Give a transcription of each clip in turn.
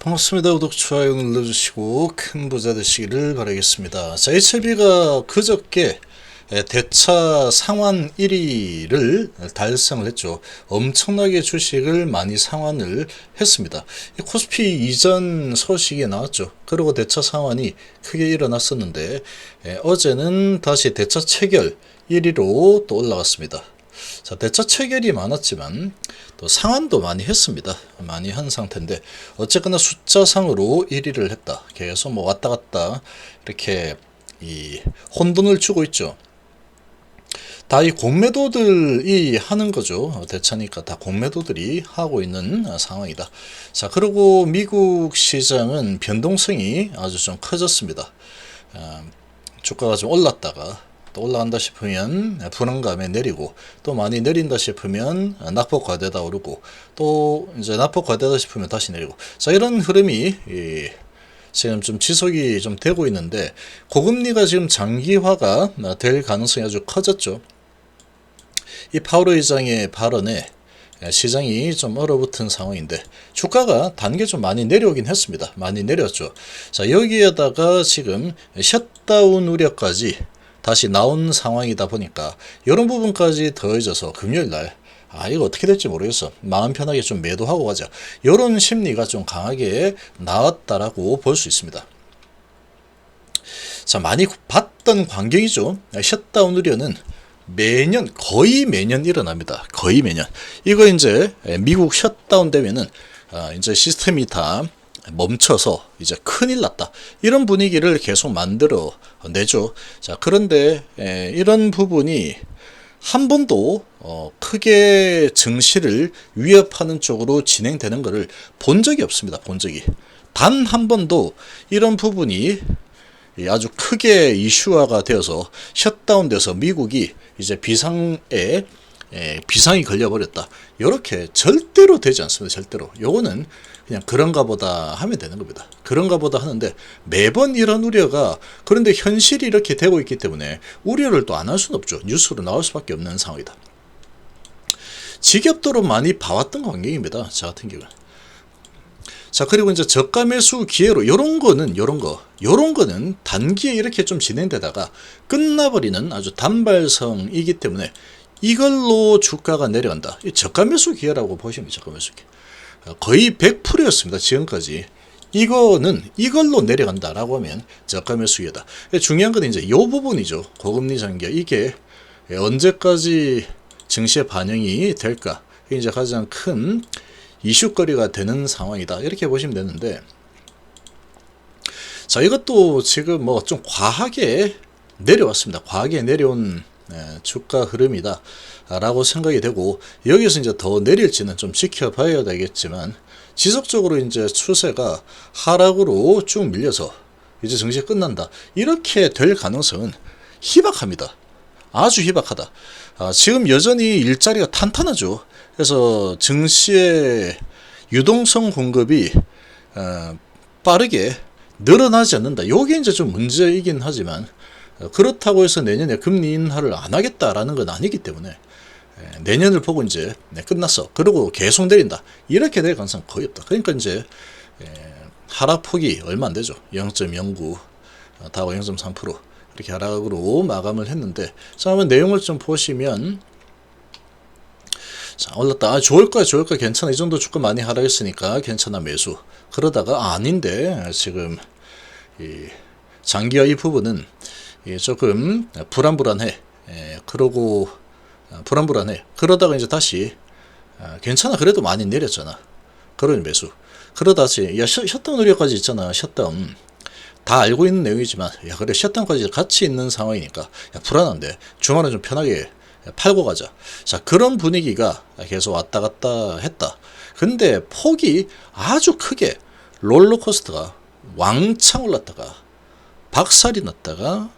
반갑습니다. 구독, 좋아요 눌러주시고 큰 부자 되시기를 바라겠습니다. 자, HLB가 그저께 대차 상환 1위를 달성을 했죠. 엄청나게 주식을 많이 상환을 했습니다. 코스피 이전 소식이 나왔죠. 그리고 대차 상환이 크게 일어났었는데 어제는 다시 대차 체결 1위로 또 올라갔습니다. 자, 대차 체결이 많았지만 또 상환도 많이 했습니다. 많이 한 상태인데 어쨌거나 숫자상으로 1위를 했다. 계속 뭐 왔다 갔다 이렇게 이 혼돈을 주고 있죠. 다 이 공매도들이 하는 거죠. 대차니까 다 공매도들이 하고 있는 상황이다. 자, 그리고 미국 시장은 변동성이 아주 좀 커졌습니다. 주가가 좀 올랐다가 또 올라간다 싶으면 불안감에 내리고, 또 많이 내린다 싶으면 낙폭 과대다 오르고, 또 이제 낙폭 과대다 싶으면 다시 내리고. 자, 이런 흐름이 지금 좀 지속이 좀 되고 있는데, 고금리가 지금 장기화가 될 가능성이 아주 커졌죠. 이 파월 의장의 발언에 시장이 좀 얼어붙은 상황인데 주가가 단계 좀 많이 내려오긴 했습니다. 많이 내렸죠. 자, 여기에다가 지금 셧다운 우려까지 다시 나온 상황이다 보니까 이런 부분까지 더해져서 금요일날 이거 어떻게 될지 모르겠어. 마음 편하게 좀 매도하고 가자. 이런 심리가 좀 강하게 나왔다라고 볼 수 있습니다. 자, 많이 봤던 광경이죠. 셧다운 우려는 매년, 거의 매년 일어납니다. 거의 매년. 이거 이제 미국 셧다운 되면은 이제 시스템이 다 멈춰서 이제 큰일 났다. 이런 분위기를 계속 만들어 내죠. 자, 그런데 이런 부분이 한 번도 크게 증시를 위협하는 쪽으로 진행되는 것을 본 적이 없습니다. 본 적이. 단 한 번도 이런 부분이 아주 크게 이슈화가 되어서 셧다운돼서 미국이 이제 비상이 걸려버렸다. 이렇게 절대로 되지 않습니다. 절대로. 요거는 그냥 그런가 보다 하면 되는 겁니다. 그런가 보다 하는데 매번 이런 우려가, 그런데 현실이 이렇게 되고 있기 때문에 우려를 또 안 할 수는 없죠. 뉴스로 나올 수밖에 없는 상황이다. 지겹도록 많이 봐왔던 광경입니다. 저 같은 경우는. 자, 그리고 이제 저가 매수 기회로 요런 거는 단기에 이렇게 좀 진행되다가 끝나버리는 아주 단발성이기 때문에 이걸로 주가가 내려간다. 이 저가 매수 기회라고 보시면 저가 매수 기회. 거의 100%였습니다. 지금까지. 이걸로 내려간다라고 하면 저가 매수 기회다. 중요한 건 이제 이 부분이죠. 고금리 장기. 이게 언제까지 증시에 반영이 될까? 이게 이제 가장 큰 이슈거리가 되는 상황이다. 이렇게 보시면 되는데, 자, 이것도 지금 뭐 좀 과하게 내려왔습니다. 과하게 내려온 주가 흐름이다 라고 생각이 되고, 여기서 이제 더 내릴지는 좀 지켜봐야 되겠지만 지속적으로 이제 추세가 하락으로 쭉 밀려서 이제 증시 끝난다, 이렇게 될 가능성은 희박합니다. 아주 희박하다. 지금 여전히 일자리가 탄탄하죠. 그래서 증시의 유동성 공급이 빠르게 늘어나지 않는다. 이게 이제 좀 문제이긴 하지만, 그렇다고 해서 내년에 금리 인하를 안 하겠다라는 건 아니기 때문에 내년을 보고 이제 끝났어. 그리고 계속 내린다. 이렇게 될 가능성은 거의 없다. 그러니까 이제 하락폭이 얼마 안 되죠. 0.09, 다우 0.3% 이렇게 하락으로 마감을 했는데, 자, 한번 내용을 좀 보시면, 자, 올랐다. 좋을 거야, 괜찮아. 이 정도 주가 많이 하락했으니까 괜찮아, 매수. 그러다가 아닌데 지금 이 장기화 이 부분은 조금 불안불안해. 그러고 불안불안해. 그러다가 이제 다시 괜찮아, 그래도 많이 내렸잖아. 그러니 매수. 그러다 다시 셧다운 우려까지 있잖아. 셧다운. 다 알고 있는 내용이지만, 그래, 셧다운까지 같이 있는 상황이니까 불안한데 주말은 좀 편하게 팔고 가자. 자, 그런 분위기가 계속 왔다 갔다 했다. 근데 폭이 아주 크게 롤러코스터가 왕창 올랐다가 박살이 났다가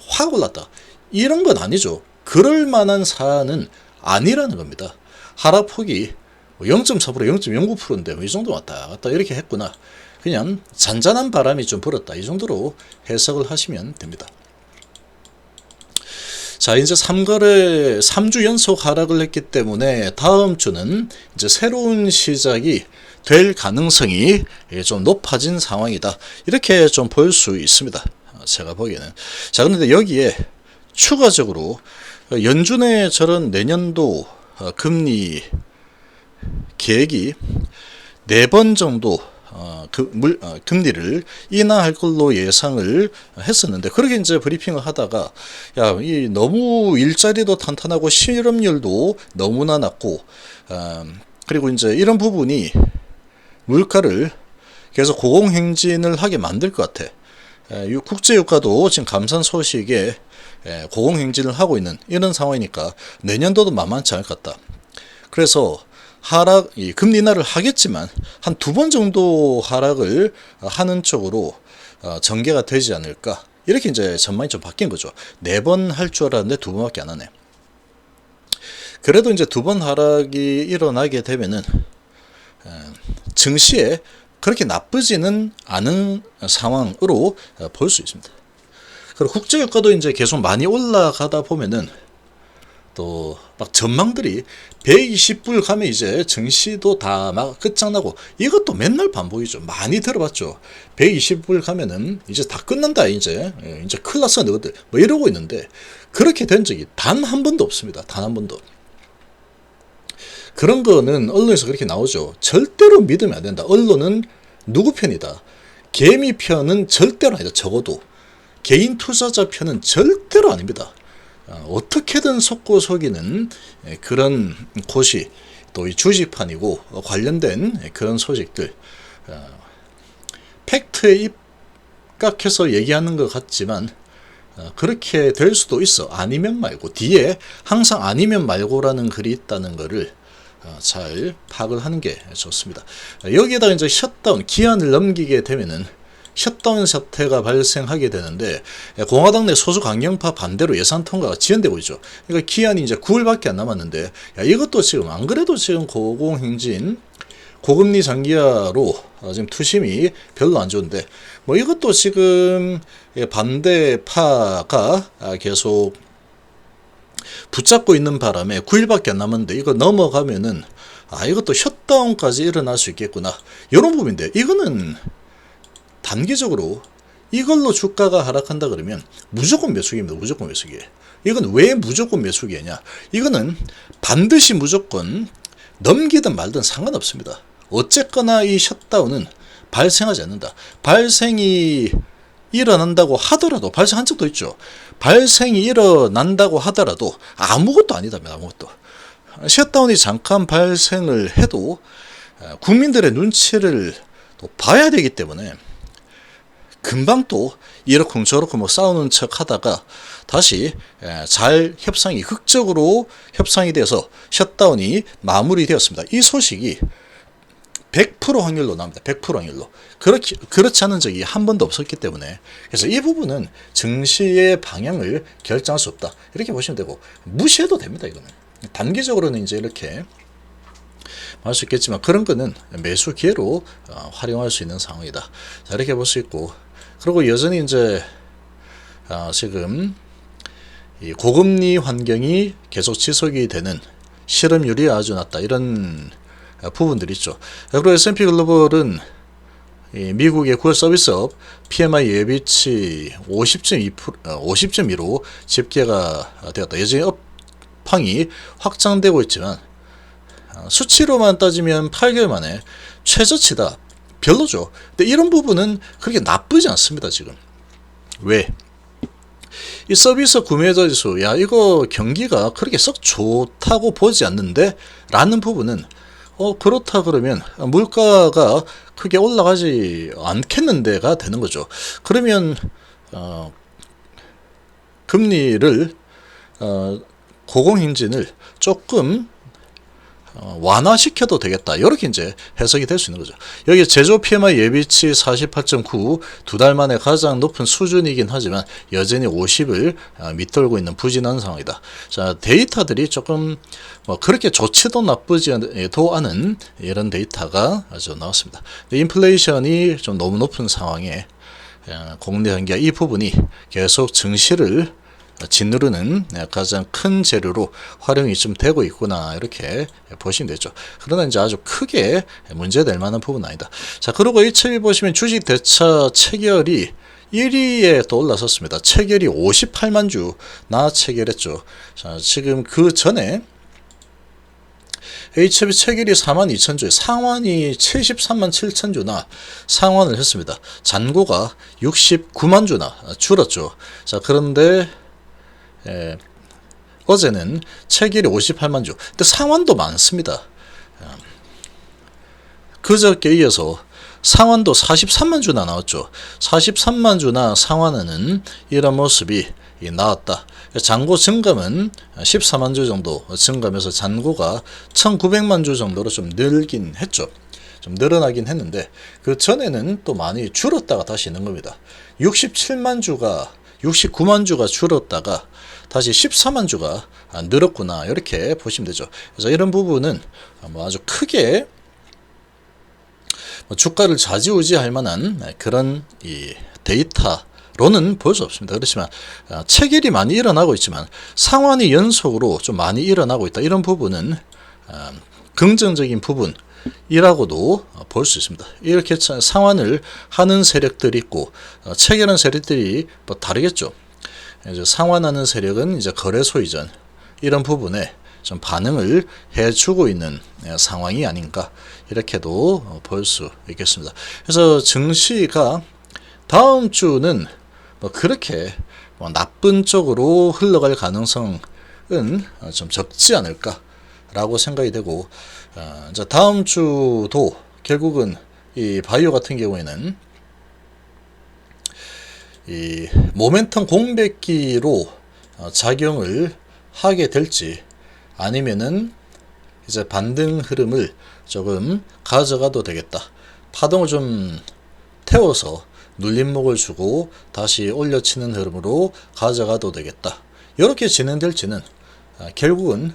확 올랐다. 이런 건 아니죠. 그럴 만한 사안은 아니라는 겁니다. 하락폭이 0.4%, 0.09%인데 이 정도 왔다 갔다 이렇게 했구나. 그냥 잔잔한 바람이 좀 불었다. 이 정도로 해석을 하시면 됩니다. 자, 이제 3주 연속 하락을 했기 때문에 다음 주는 이제 새로운 시작이 될 가능성이 좀 높아진 상황이다. 이렇게 좀 볼 수 있습니다. 제가 보기에는. 자, 그런데 여기에 추가적으로 연준의 저런 내년도 금리 계획이 4번 정도 금리를 인하할 걸로 예상을 했었는데, 그렇게 이제 브리핑을 하다가 이 너무 일자리도 탄탄하고 실업률도 너무나 낮고 그리고 이제 이런 부분이 물가를 계속 고공행진을 하게 만들 것 같아. 국제유가도 지금 감산 소식에 고공행진을 하고 있는 이런 상황이니까 내년도도 만만치 않을 것 같다. 그래서 금리 인하를 하겠지만 한 2번 정도 하락을 하는 쪽으로 전개가 되지 않을까. 이렇게 이제 전망이 좀 바뀐 거죠. 4번 할 줄 알았는데 2번밖에 안 하네. 그래도 이제 2번 하락이 일어나게 되면은 증시에 그렇게 나쁘지는 않은 상황으로 볼 수 있습니다. 그리고 국제유가도 이제 계속 많이 올라가다 보면은 또 막 전망들이 120불 가면 이제 증시도 다 막 끝장나고, 이것도 맨날 반복이죠. 많이 들어봤죠. 120불 가면은 이제 다 끝난다, 이제 큰일 났어 너희들 뭐 이러고 있는데, 그렇게 된 적이 단 한 번도 없습니다. 단 한 번도. 그런 거는 언론에서 그렇게 나오죠. 절대로 믿으면 안 된다. 언론은 누구 편이다. 개미 편은 절대로 아니다. 적어도 개인 투자자 편은 절대로 아닙니다. 어떻게든 속고 속이는 그런 곳이 또 이 주식판이고, 관련된 그런 소식들, 팩트에 입각해서 얘기하는 것 같지만 그렇게 될 수도 있어. 아니면 말고, 뒤에 항상 아니면 말고라는 글이 있다는 것을 잘 파악을 하는 게 좋습니다. 여기에다가 이제 셧다운, 기한을 넘기게 되면은 셧다운 사태가 발생하게 되는데, 공화당 내 소수 강경파 반대로 예산 통과가 지연되고 있죠. 그러니까 기한이 이제 9일밖에 안 남았는데, 이것도 지금 안 그래도 지금 고공행진 고금리 장기화로 지금 투심이 별로 안 좋은데, 뭐 이것도 지금 반대파가 계속 붙잡고 있는 바람에 9일밖에 안 남았는데, 이거 넘어가면은 이것도 셧다운까지 일어날 수 있겠구나, 이런 부분인데, 이거는 단기적으로 이걸로 주가가 하락한다 그러면 무조건 매수기입니다. 무조건 매수기. 이건 왜 무조건 매수기냐? 이거는 반드시 무조건 넘기든 말든 상관없습니다. 어쨌거나 이 셧다운은 발생하지 않는다. 발생이 일어난다고 하더라도, 발생한 적도 있죠. 발생이 일어난다고 하더라도 아무것도 아니다면 아무것도. 셧다운이 잠깐 발생을 해도 국민들의 눈치를 또 봐야 되기 때문에 금방 또 이렇쿵 저렇쿵 뭐 싸우는 척 하다가 다시 잘 극적으로 협상이 돼서 셧다운이 마무리되었습니다. 이 소식이 100% 확률로 나옵니다. 100% 확률로. 그렇지 않은 적이 한 번도 없었기 때문에, 그래서 이 부분은 증시의 방향을 결정할 수 없다, 이렇게 보시면 되고, 무시해도 됩니다. 이거는 단기적으로는 이제 이렇게 할 수 있겠지만, 그런 거는 매수 기회로 활용할 수 있는 상황이다. 자, 이렇게 볼 수 있고, 그리고 여전히 이제 지금 이 고금리 환경이 계속 지속이 되는, 실업률이 아주 낮다, 이런 부분들이 있죠. 그리고 S&P 글로벌은 미국의 9월 서비스업 PMI 예비치 50.2로 집계가 되었다. 여전히 업황이 확장되고 있지만 수치로만 따지면 8개월 만에 최저치다. 별로죠. 근데 이런 부분은 그렇게 나쁘지 않습니다. 지금. 왜? 이 서비스 구매자 지수, 이거 경기가 그렇게 썩 좋다고 보지 않는데? 라는 부분은, 그렇다 그러면 물가가 크게 올라가지 않겠는데가 되는 거죠. 그러면, 금리를, 고공행진을 조금 완화시켜도 되겠다, 이렇게 이제 해석이 될 수 있는 거죠. 여기 제조 PMI 예비치 48.9, 2달 만에 가장 높은 수준이긴 하지만 여전히 50을 밑돌고 있는 부진한 상황이다. 자, 데이터들이 조금 그렇게 좋지도 나쁘지도 않은 이런 데이터가 아주 나왔습니다. 인플레이션이 좀 너무 높은 상황에 공내 경기가 이 부분이 계속 증시를 짓누르는 가장 큰 재료로 활용이 좀 되고 있구나 이렇게 보시면 되죠. 그러나 이제 아주 크게 문제될 만한 부분은 아니다. 자, 그리고 HLB 보시면 주식 대차 체결이 1위에 또 올라섰습니다. 체결이 58만 주나 체결했죠. 자, 지금 그 전에 HLB 체결이 42,000주, 상환이 73만 7천 주나 상환을 했습니다. 잔고가 69만 주나 줄었죠. 자, 그런데 어제는 체결이 58만 주, 근데 상환도 많습니다. 그저께 이어서 상환도 43만 주나 나왔죠. 43만 주나 상환하는 이런 모습이 나왔다. 잔고 증감은 14만 주 정도 증감해서 잔고가 1900만 주 정도로 좀 늘긴 했죠. 좀 늘어나긴 했는데 그 전에는 또 많이 줄었다가 다시 있는 겁니다. 67만 주가 69만 주가 줄었다가 다시 14만 주가 늘었구나 이렇게 보시면 되죠. 그래서 이런 부분은 뭐 아주 크게 주가를 좌지우지할 만한 그런 이 데이터로는 볼 수 없습니다. 그렇지만 체결이 많이 일어나고 있지만 상환이 연속으로 좀 많이 일어나고 있다. 이런 부분은 긍정적인 부분이라고도 볼 수 있습니다. 이렇게 상환을 하는 세력들이 있고 체결한 세력들이 뭐 다르겠죠. 이제 상환하는 세력은 이제 거래소 이전 이런 부분에 좀 반응을 해주고 있는 상황이 아닌가 이렇게도 볼 수 있겠습니다. 그래서 증시가 다음 주는 뭐 그렇게 뭐 나쁜 쪽으로 흘러갈 가능성은 좀 적지 않을까라고 생각이 되고, 이제 다음 주도 결국은 이 바이오 같은 경우에는 이 모멘텀 공백기로 작용을 하게 될지 아니면은 이제 반등 흐름을 조금 가져가도 되겠다. 파동을 좀 태워서 눌림목을 주고 다시 올려치는 흐름으로 가져가도 되겠다. 이렇게 진행될지는 결국은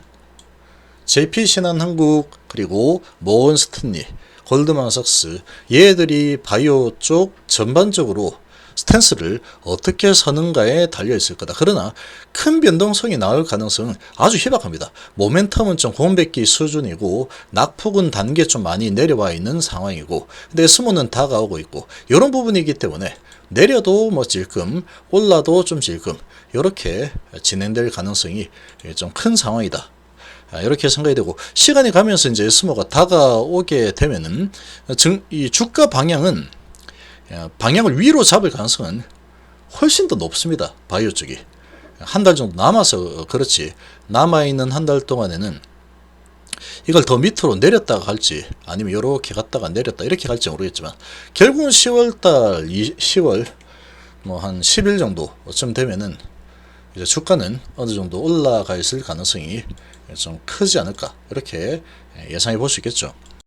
JP신한한국 그리고 모건스탠리, 골드만삭스 얘들이 바이오 쪽 전반적으로 스탠스를 어떻게 서는가에 달려있을 거다. 그러나 큰 변동성이 나올 가능성은 아주 희박합니다. 모멘텀은 좀 공백기 수준이고 낙폭은 단계 좀 많이 내려와 있는 상황이고 근데 스모는 다가오고 있고 이런 부분이기 때문에 내려도 뭐 질끔 올라도 좀 질끔 이렇게 진행될 가능성이 좀 큰 상황이다. 이렇게 생각이 되고 시간이 가면서 이제 스모가 다가오게 되면은 이 주가 방향을 위로 잡을 가능성은 훨씬 더 높습니다. 바이오 쪽이 한 달 정도 남아서 그렇지 남아있는 한 달 동안에는 이걸 더 밑으로 내렸다가 갈지 아니면 이렇게 갔다가 내렸다 이렇게 갈지 모르겠지만 결국은 10월달 10월 뭐 한 10일 정도쯤 되면은 이제 주가는 어느 정도 올라가 있을 가능성이 좀 크지 않을까 이렇게 예상해 볼 수 있겠죠.